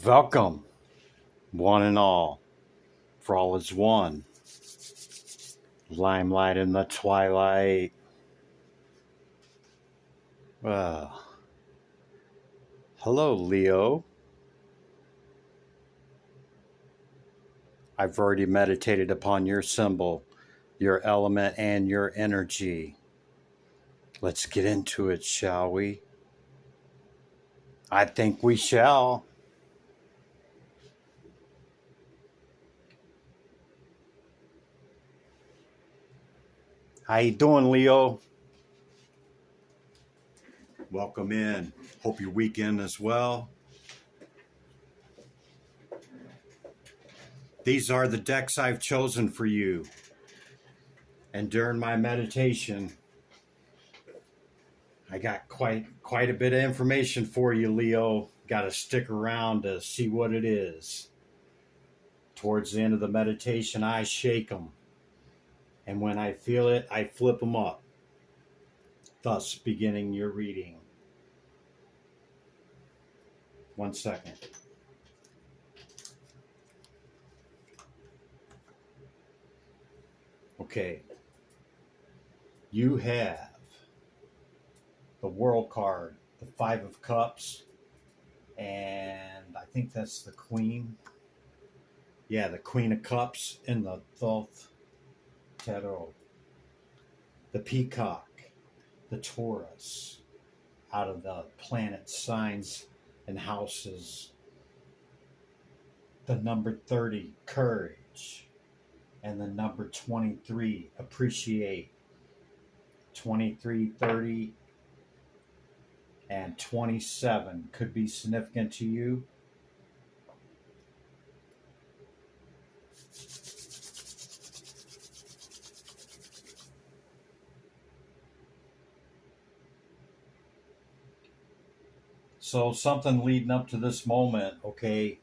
Welcome, one and for all is one. Limelight in the twilight. Uh, Hello, Leo. I've already meditated upon your symbol, your element, and your energy. Let's get into it, shall we? I think we shall. How you doing, Leo? Welcome in. Hope your weekend as well. These are the decks I've chosen for you. And during my meditation, I got quite a bit of information for you, Leo. Got to stick around to see what it is. Towards the end of the meditation, I shake them. And when I feel it, I flip them up. Thus, beginning your reading. 1 second. Okay. You have the World card, the Five of Cups, and I think that's the Queen. Yeah, the Queen of Cups in the Thoth Tarot. The Peacock, the Taurus, out of the planet signs and houses. The number 30, courage, and the number 23, appreciate. 23, 30, and 27 could be significant to you. So something leading up to this moment, okay,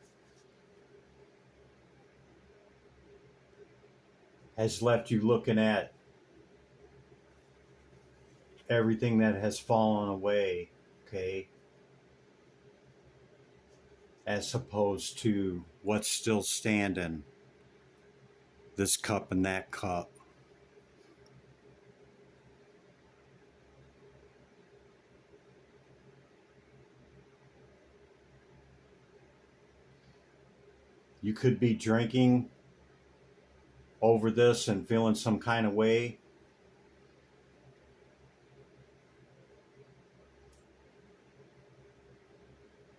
has left you looking at everything that has fallen away, okay, as opposed to what's still standing, this cup and that cup. You could be drinking over this and feeling some kind of way.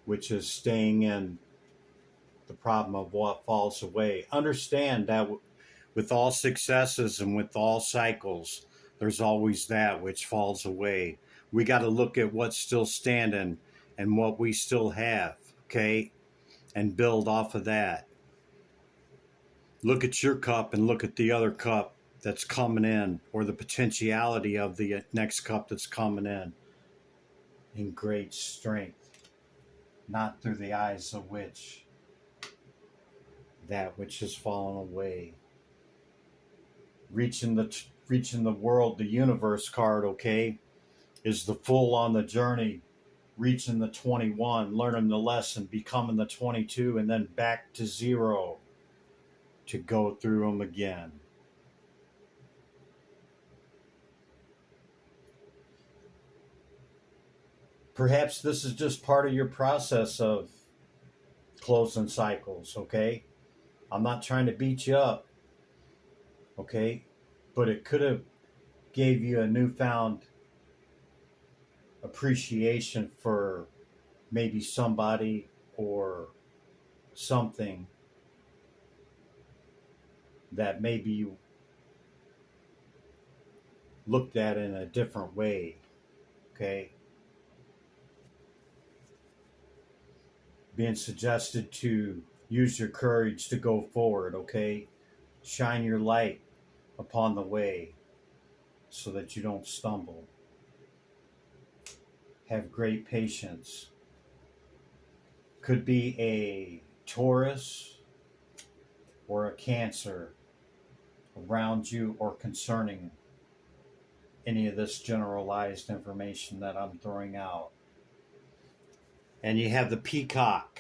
Which is staying in the problem of what falls away. Understand that with all successes and with all cycles, there's always that which falls away. We got to look at what's still standing and what we still have, okay? And build off of that. Look at your cup and look at the other cup that's coming in, or the potentiality of the next cup that's coming in great strength, not through the eyes of which that which has fallen away. Reaching the world, the universe card, okay, is the full on the journey, reaching the 21, learning the lesson, becoming the 22, and then back to zero to go through them again. Perhaps this is just part of your process of closing cycles, okay? I'm not trying to beat you up, okay? But it could have gave you a newfound appreciation for maybe somebody or something that maybe you looked at in a different way, okay? Being suggested to use your courage to go forward, okay? Shine your light upon the way so that you don't stumble. Have great patience. Could be a Taurus or a Cancer around you or concerning any of this generalized information that I'm throwing out. And you have the Peacock.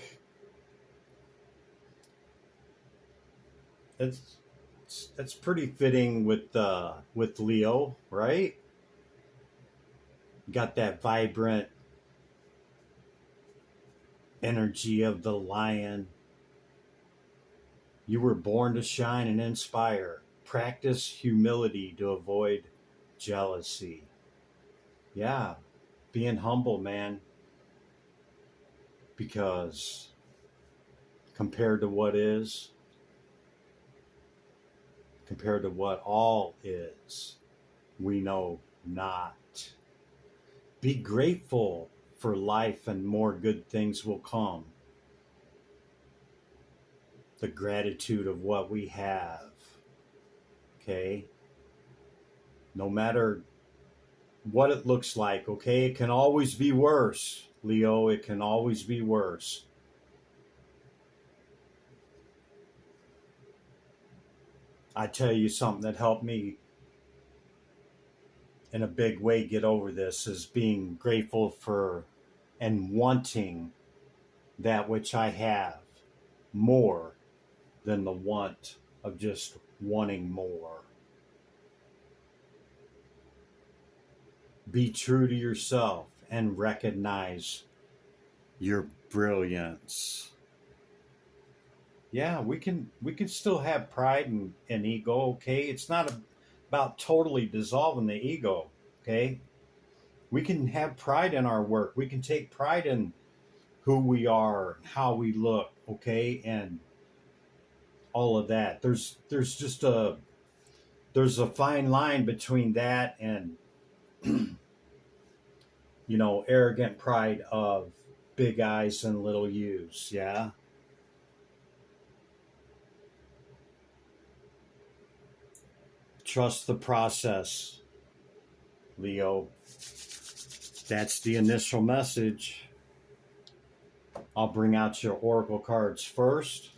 it's that's pretty fitting with Leo, right? You got that vibrant energy of the lion. You were born to shine and inspire. Practice humility to avoid jealousy. Yeah, being humble, man, because compared to what is, compared to what all is, we know not. Be grateful for life and more good things will come. The gratitude of what we have. Okay? No matter what it looks like, okay? It can always be worse, Leo. It can always be worse. I tell you something that helped me in a big way get over this is being grateful for and wanting that which I have more than the want of just wanting more. Be true to yourself and recognize your brilliance. Yeah, we can still have pride and ego, okay? It's not about totally dissolving the ego, okay? We can have pride in our work. We can take pride in who we are, how we look, okay? And all of that. There's a fine line between that and arrogant pride of big eyes and little U's, yeah? Trust the process, Leo. That's the initial message. I'll bring out your oracle cards first,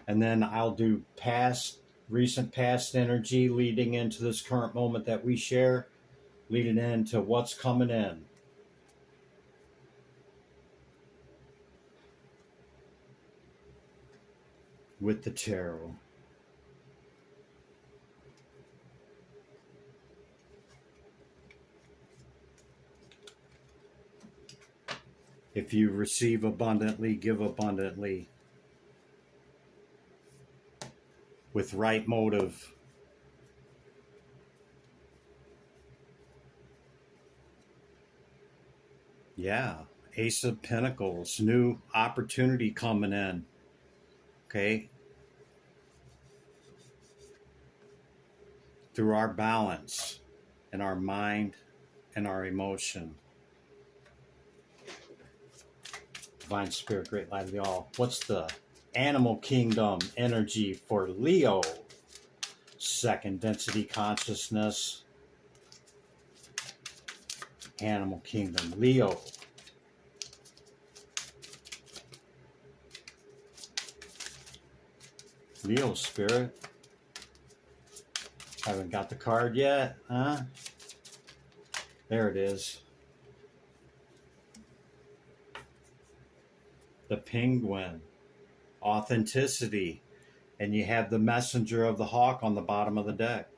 and then I'll do recent past energy leading into this current moment that we share, leading into what's coming in. With the tarot. If you receive abundantly, give abundantly. With right motive. Yeah. Ace of Pentacles. New opportunity coming in. Okay. Through our balance and our mind and our emotion. Divine Spirit, Great Light of the All. What's the Animal Kingdom energy for Leo? Second density consciousness. Animal Kingdom. Leo. Leo Spirit. Haven't got the card yet, huh? There it is. The Penguin. Authenticity. And you have the messenger of the hawk on the bottom of the deck.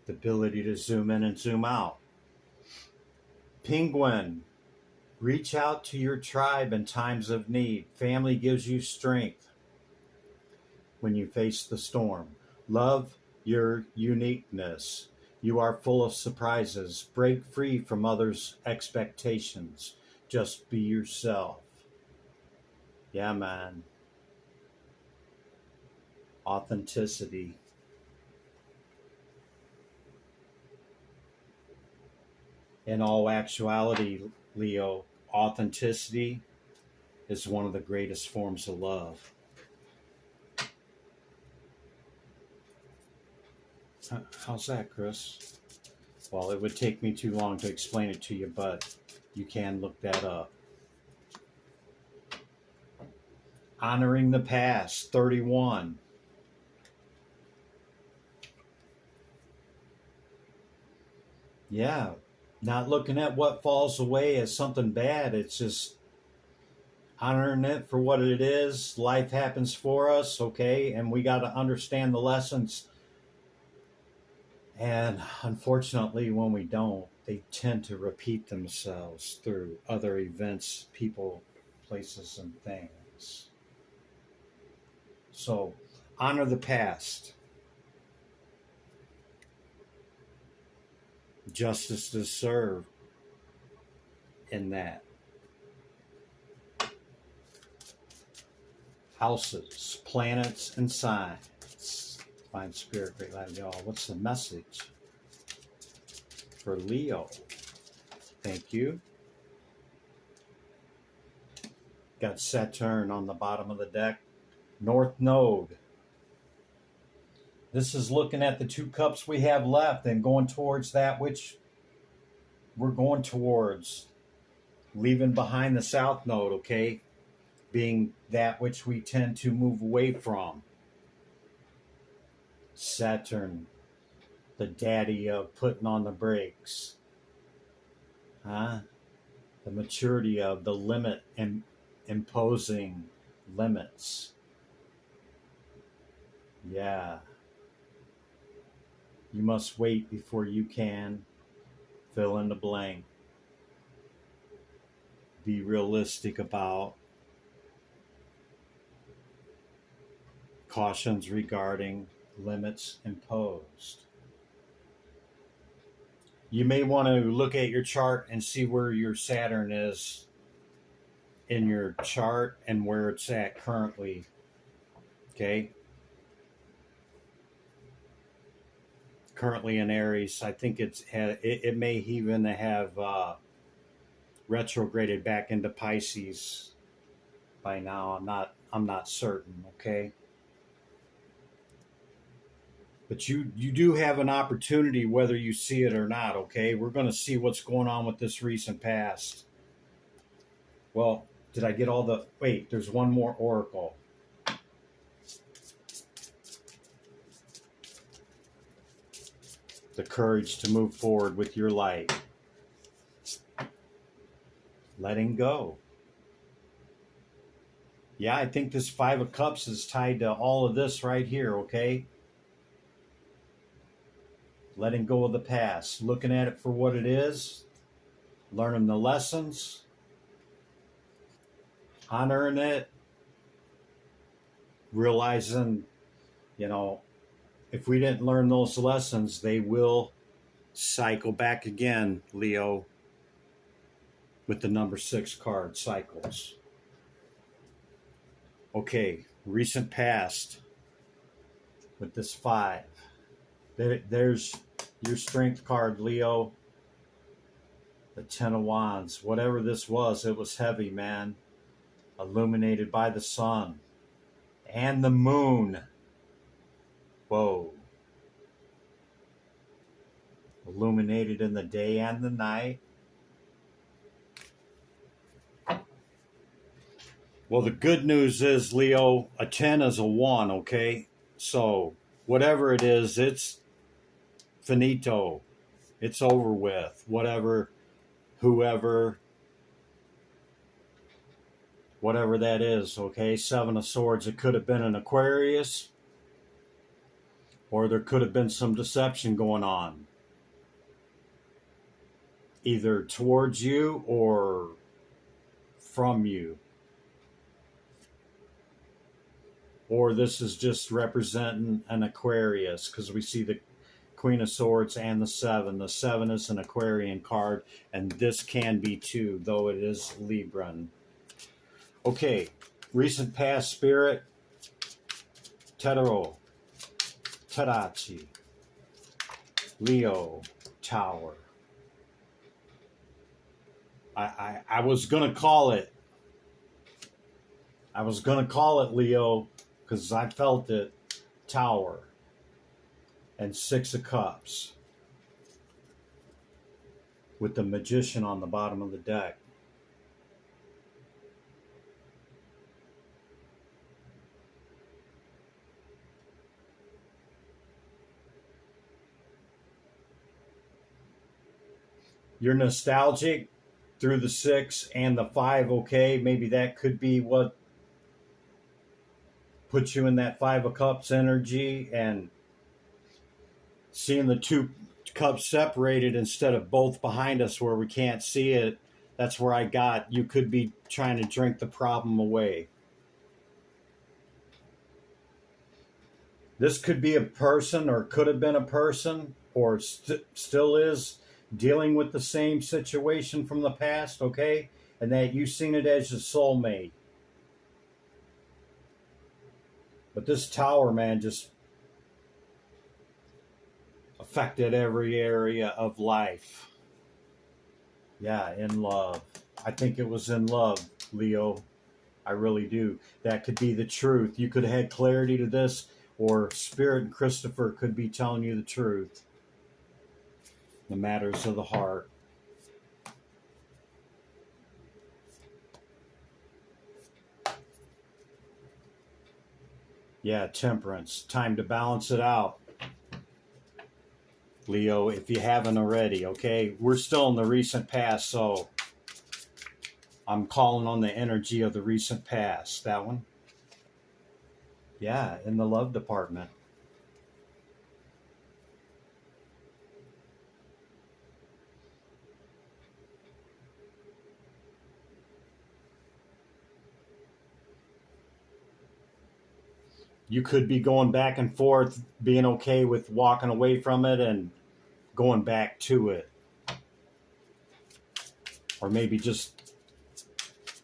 The ability to zoom in and zoom out. Penguin. Reach out to your tribe in times of need. Family gives you strength when you face the storm. Love your uniqueness. You are full of surprises. Break free from others' expectations. Just be yourself. Yeah, man. Authenticity. In all actuality, Leo, authenticity is one of the greatest forms of love. How's that, Chris? Well, it would take me too long to explain it to you, but you can look that up. Honoring the past, 31. Yeah, not looking at what falls away as something bad. It's just honoring it for what it is. Life happens for us, okay? And we got to understand the lessons. And unfortunately, when we don't, they tend to repeat themselves through other events, people, places, and things. So, honor the past. Justice is served in that. Houses, planets, and signs. Divine Spirit, great light of y'all. What's the message for Leo? Thank you. Got Saturn on the bottom of the deck. North Node. This is looking at the 2 cups we have left and going towards that which we're going towards. Leaving behind the South Node, okay? Being that which we tend to move away from. Saturn, the daddy of putting on the brakes. Huh? The maturity of the limit and imposing limits. Yeah. You must wait before you can fill in the blank. Be realistic about cautions regarding limits imposed. You may want to look at your chart and see where your Saturn is in your chart and where it's at currently. Okay? Currently in Aries. I think it may even have retrograded back into Pisces by now. I'm not certain, okay? But you do have an opportunity whether you see it or not, okay? We're going to see what's going on with this recent past. Well, did I get all the... Wait, there's one more oracle. The courage to move forward with your light. Letting go. Yeah, I think this 5 of Cups is tied to all of this right here, okay? Letting go of the past. Looking at it for what it is. Learning the lessons. Honoring it. Realizing, if we didn't learn those lessons, they will cycle back again, Leo, with the number 6 card, cycles. Okay, recent past with this 5. There's your strength card, Leo. The 10 of Wands. Whatever this was, it was heavy, man. Illuminated by the sun and the moon. Whoa. Illuminated in the day and the night. Well, the good news is, Leo, a 10 is a 1, okay? So, whatever it is, it's finito. It's over with. Whatever that is, okay? 7 of Swords, it could have been an Aquarius, or there could have been some deception going on, either towards you or from you. Or this is just representing an Aquarius, because we see the Queen of Swords and the 7. The 7 is an Aquarian card, and this can be too, though it is Libran. Okay, recent past spirit, Tedero, Tadachi, Leo, Tower. I was going to call it. I was going to call it Leo because I felt it. Tower and 6 of Cups with the Magician on the bottom of the deck. You're nostalgic through the 6 and the 5, okay, maybe that could be what puts you in that 5 of Cups energy, and seeing the 2 cups separated instead of both behind us where we can't see it. That's where I got you could be trying to drink the problem away. This could be a person, or could have been a person, or still is dealing with the same situation from the past, okay? And that you've seen it as your soulmate. But this Tower, man, just affected every area of life. Yeah, in love. I think it was in love, Leo. I really do. That could be the truth. You could have had clarity to this, or Spirit and Christopher could be telling you the truth. The matters of the heart. Yeah, Temperance. Time to balance it out, Leo, if you haven't already, okay? We're still in the recent past, so I'm calling on the energy of the recent past. That one? Yeah, in the love department. You could be going back and forth, being okay with walking away from it and going back to it. Or maybe just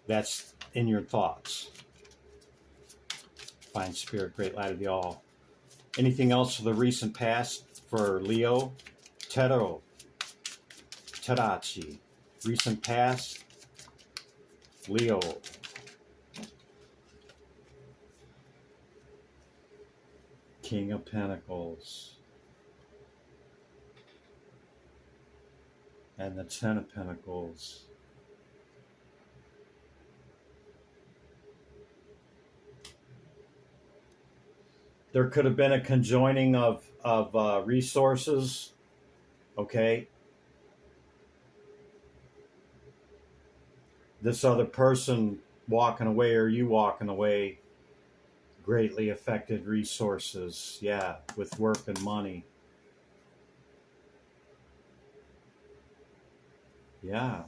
that's in your thoughts. Fine Spirit, great light of the all. Anything else for the recent past for Leo? Tero, Terachi. Recent past, Leo. King of Pentacles. And the 10 of Pentacles. There could have been a conjoining of resources, okay? This other person walking away, or you walking away, greatly affected resources, yeah, with work and money. Yeah,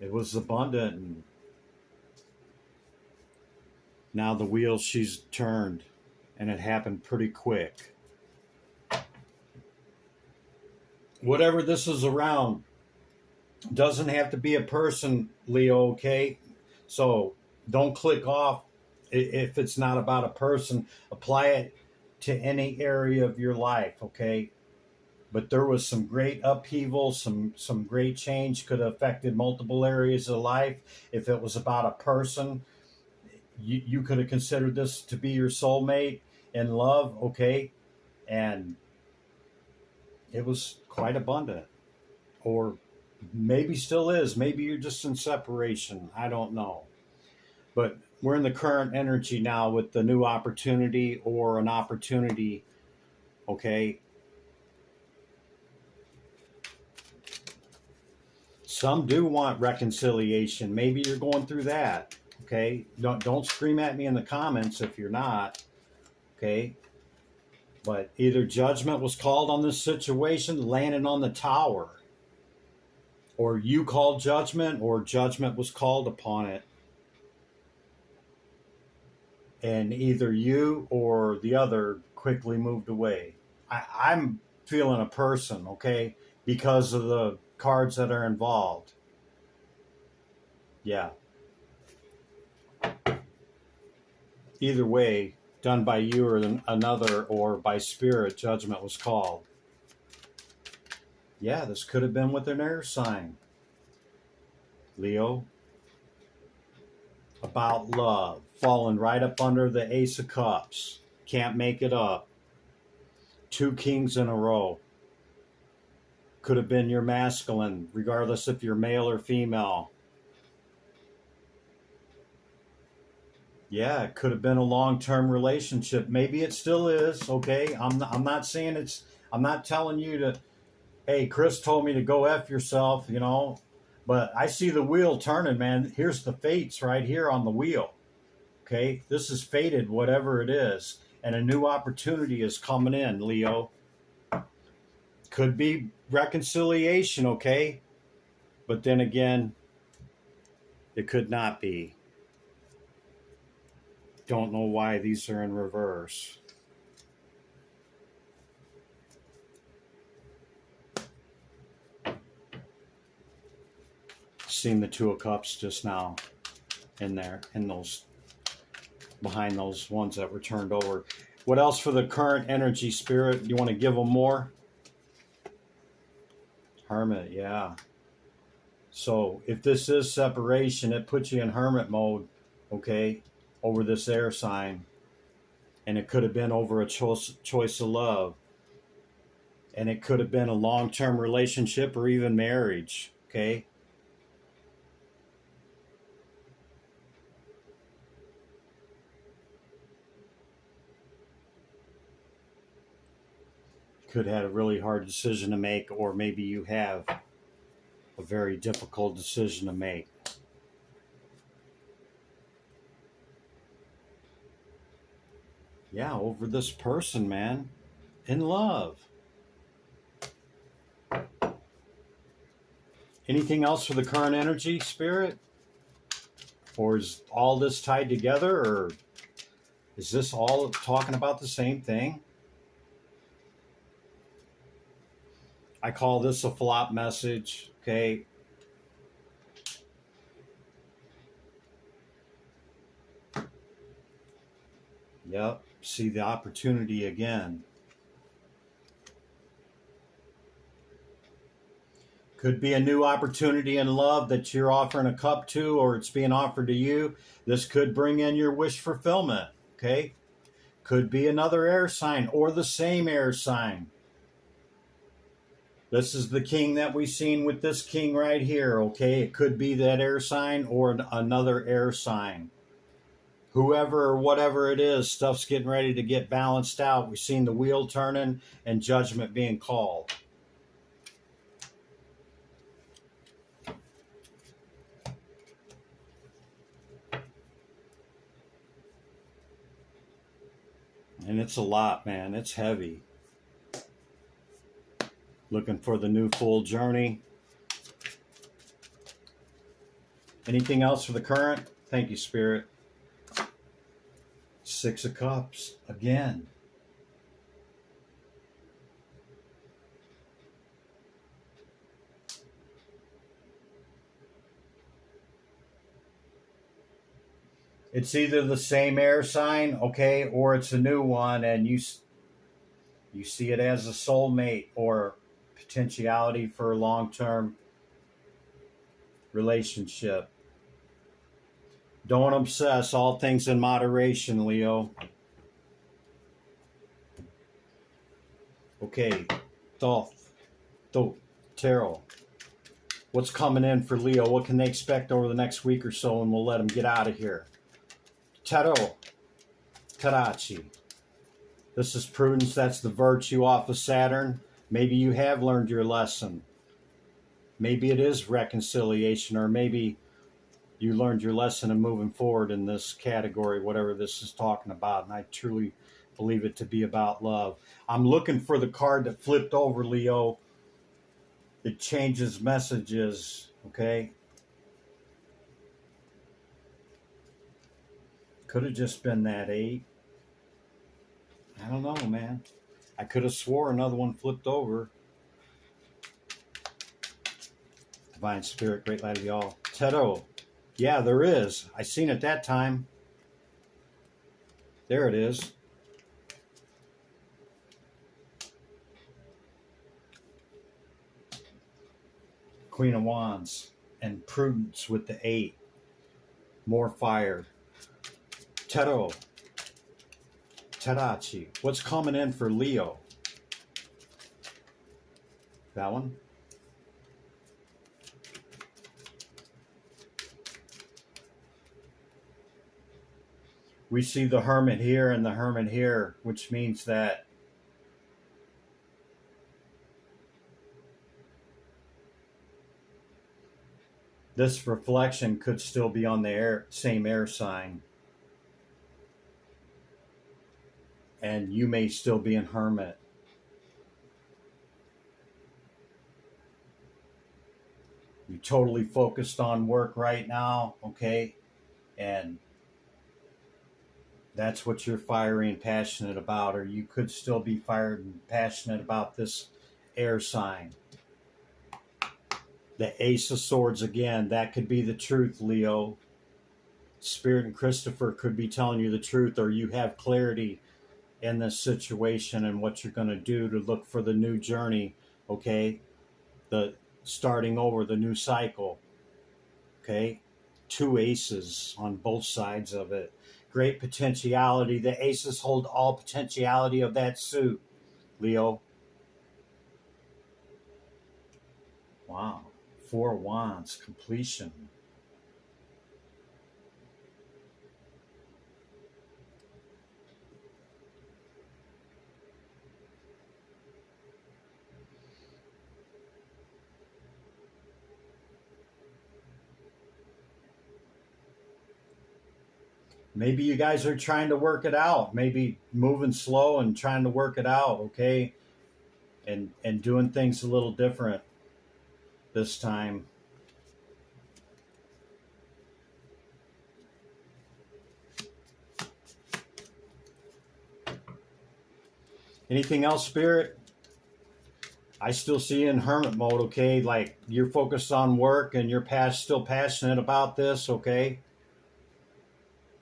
it was abundant, and now the wheel she's turned, and it happened pretty quick. Whatever this is around, doesn't have to be a person, Leo, okay? So don't click off if it's not about a person. Apply it to any area of your life, okay? But there was some great upheaval, some great change, could have affected multiple areas of life. If it was about a person, you could have considered this to be your soulmate in love, okay? And it was quite abundant. Or maybe still is. Maybe you're just in separation. I don't know. But we're in the current energy now with the new opportunity, or an opportunity, okay? Some do want reconciliation. Maybe you're going through that, okay? Don't scream at me in the comments if you're not, okay? But either judgment was called on this situation, landing on the Tower, or you called judgment, or judgment was called upon it. And either you or the other quickly moved away. I'm feeling a person, okay, because of the cards that are involved. Yeah. Either way, done by you or another, or by Spirit, judgment was called. Yeah, this could have been with an air sign, Leo. About love, falling right up under the Ace of Cups. Can't make it up. 2 kings in a row. Could have been your masculine, regardless if you're male or female. Yeah, it could have been a long-term relationship. Maybe it still is, okay? I'm not saying it's, I'm not telling you to, hey, Chris told me to go F yourself, you know. But I see the wheel turning, man. Here's the fates right here on the wheel. Okay, this is fated, whatever it is, and a new opportunity is coming in, Leo. Could be reconciliation, okay? But then again, it could not be. Don't know why these are in reverse. Seen the Two of Cups just now in there, in those, behind those ones that were turned over. What else for the current energy, Spirit? You want to give them more? Hermit, yeah. So if this is separation, it puts you in hermit mode, okay, over this air sign. And it could have been over a choice of love. And it could have been a long-term relationship or even marriage, okay? Could have had a really hard decision to make, or maybe you have a very difficult decision to make. Yeah, over this person, man. In love. Anything else for the current energy, Spirit? Or is all this tied together, or is this all talking about the same thing? I call this a flop message, okay? Yep, see the opportunity again. Could be a new opportunity in love that you're offering a cup to, or it's being offered to you. This could bring in your wish fulfillment, okay? Could be another air sign or the same air sign. This is the king that we've seen with this king right here, okay? It could be that air sign or another air sign. Whoever or whatever it is, stuff's getting ready to get balanced out. We've seen the wheel turning and judgment being called. And it's a lot, man. It's heavy. Looking for the new full journey. Anything else for the current? Thank you, Spirit. Six of Cups again. It's either the same air sign, okay, or it's a new one, and you see it as a soulmate or potentiality for a long-term relationship. Don't obsess. All things in moderation, Leo. Okay, Thoth, Tarot. What's coming in for Leo? What can they expect over the next week or so? And we'll let them get out of here. Tarot, Tarachi. This is prudence. That's the virtue off of Saturn. Maybe you have learned your lesson. Maybe it is reconciliation, or maybe you learned your lesson and moving forward in this category, whatever this is talking about. And I truly believe it to be about love. I'm looking for the card that flipped over, Leo. It changes messages, okay? Could have just been that 8. I don't know, man. I could have swore another one flipped over. Divine Spirit, great light of y'all. Tarot. Yeah, there is. I seen it that time. There it is. Queen of Wands and prudence with the 8. More fire. Tarot. Tarachi. What's coming in for Leo? That one? We see the Hermit here and the Hermit here, which means that This reflection could still be on the same air sign. And you may still be in Hermit. You're totally focused on work right now, okay? And that's what you're fiery and passionate about, or you could still be fired and passionate about this air sign. The Ace of Swords again, that could be the truth, Leo. Spirit and Christopher could be telling you the truth, or you have clarity in this situation and what you're going to do to look for the new journey, okay? The starting over, the new cycle, okay? 2 aces on both sides of it. Great potentiality. The aces hold all potentiality of that suit, Leo. Wow. 4 wands, completion. Maybe you guys are trying to work it out. Maybe moving slow and trying to work it out, okay? And doing things a little different this time. Anything else, Spirit? I still see you in hermit mode, okay? Like you're focused on work and you're still passionate about this, okay?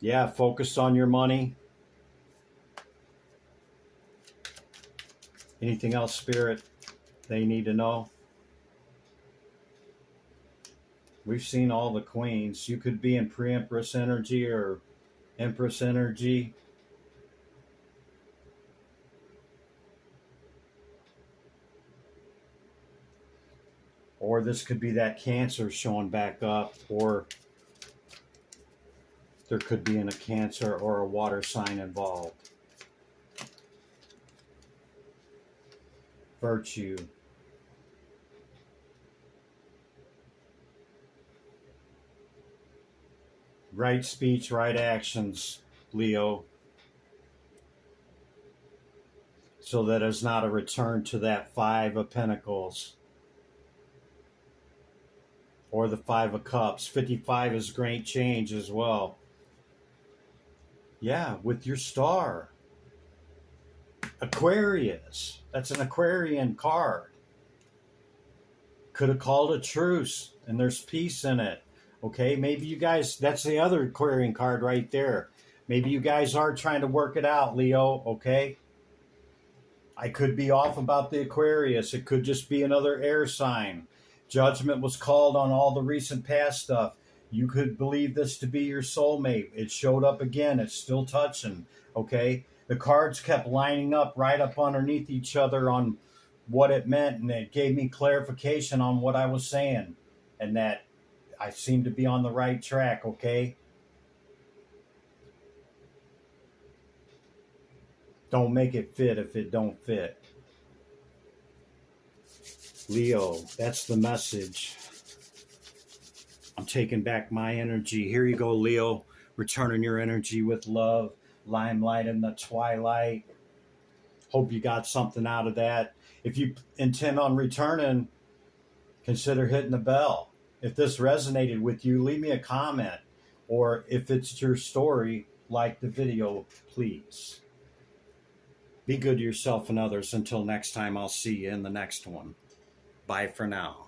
Yeah, focus on your money. Anything else, Spirit, they need to know? We've seen all the queens. You could be in pre-empress energy or empress energy. Or this could be that Cancer showing back up, or there could be a Cancer or a water sign involved. Virtue. Right speech, right actions, Leo. So that is not a return to that 5 of Pentacles. Or the 5 of Cups. 55 is great change as well. Yeah, with your star. Aquarius. That's an Aquarian card. Could have called a truce and there's peace in it. Okay, maybe you guys, that's the other Aquarian card right there. Maybe you guys are trying to work it out, Leo, okay? I could be off about the Aquarius. It could just be another air sign. Judgment was called on all the recent past stuff. You could believe this to be your soulmate. It showed up again. It's still touching, okay? The cards kept lining up right up underneath each other on what it meant, and it gave me clarification on what I was saying, and that I seem to be on the right track, okay? Don't make it fit if it don't fit. Leo, that's the message. I'm taking back my energy. Here you go, Leo. Returning your energy with love. Limelight in the twilight. Hope you got something out of that. If you intend on returning, consider hitting the bell. If this resonated with you, leave me a comment. Or if it's your story, like the video, please. Be good to yourself and others. Until next time, I'll see you in the next one. Bye for now.